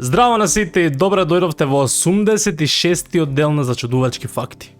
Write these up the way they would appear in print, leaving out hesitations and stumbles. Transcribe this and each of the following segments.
Здраво на сите и добре дојдовте во 86-тиот дел на Зачудувачки факти.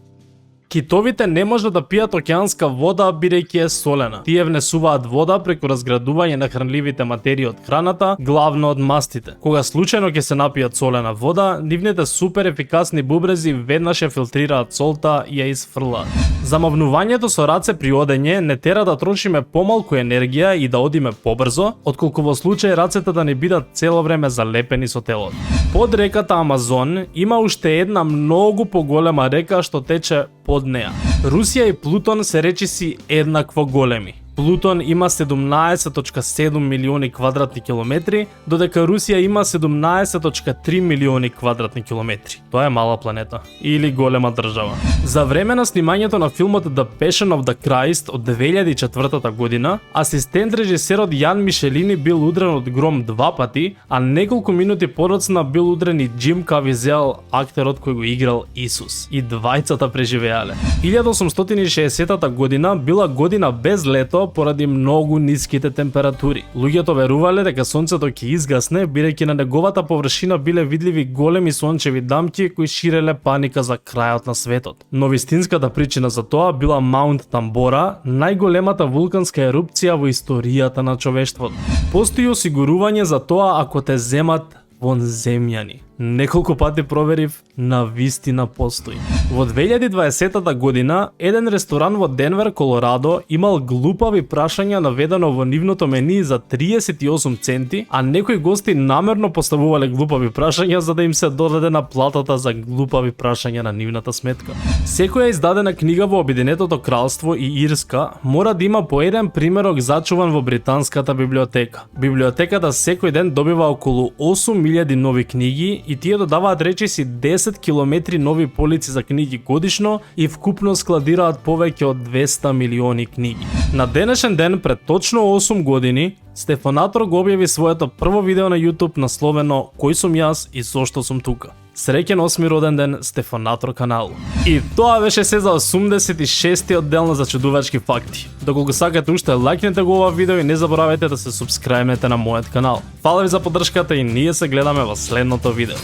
Китовите не можат да пијат океанска вода бидејќи е солена. Тие внесуваат вода преку разградување на хранливите материи од храната, главно од мастите. Кога случајно ќе се напијат солена вода, нивните супер ефикасни бубрези веднаш ја филтрираат солта и ја изфрлаат. Замавнувањето со раце при одење не тера да трошиме помалку енергија и да одиме побрзо, отколку во случај рацете да не бидат цело време залепени со телото. Под реката Амазон има уште една многу поголема река што тече под неа. Русија и Плутон се речиси еднакво големи. Плутон има 17.7 милиони квадратни километри, додека Русија има 17.3 милиони квадратни километри. Тоа е мала планета или голема држава. За време на снимањето на филмот The Passion of the Christ од 2004 година, асистент режисерот Јан Мишелини бил удрен од гром 2 пати, а неколку минути подоцна бил удрен и Џим Кавизел, актерот кој го играл Исус. И двајцата преживеале. 1860 година била година без лето поради многу ниските температури. Луѓето верувале дека сонцето ќе изгасне, бидејќи на неговата површина биле видливи големи сончеви дамки кои ширеле паника за крајот на светот. Но вистинската причина за тоа била Маунт Тамбора, најголемата вулканска ерупција во историјата на човештвото. Постои осигурување за тоа ако те земат вонземјани. Неколку пати проверив, на вистина постои. Во 2020 година, еден ресторан во Денвер, Колорадо, имал глупави прашања наведено во нивното мени за 38 центи, а некои гости намерно поставувале глупави прашања за да им се додаде на платата за глупави прашања на нивната сметка. Секоја издадена книга во Обединетото кралство и Ирска мора да има по еден примерок зачуван во британската библиотека. Библиотеката секој ден добива околу 8.000 нови книги и тие додаваат речиси 10 километри нови полици за книги годишно и вкупно складираат повеќе од 200 милиони книги. На денешен ден пред точно 8 години Стефанатор го објави своето прво видео на YouTube насловено Кој сум јас и зошто сум тука. Среќен 8 роден ден Стефанатор канал. И тоа беше се за 86-тиот дел на Зачудувачки факти. Доколку сакате уште, лајкнете го ова видео и не заборавајте да се супскрајбнете на мојот канал. Фала ви за поддршката и ние се гледаме во следното видео.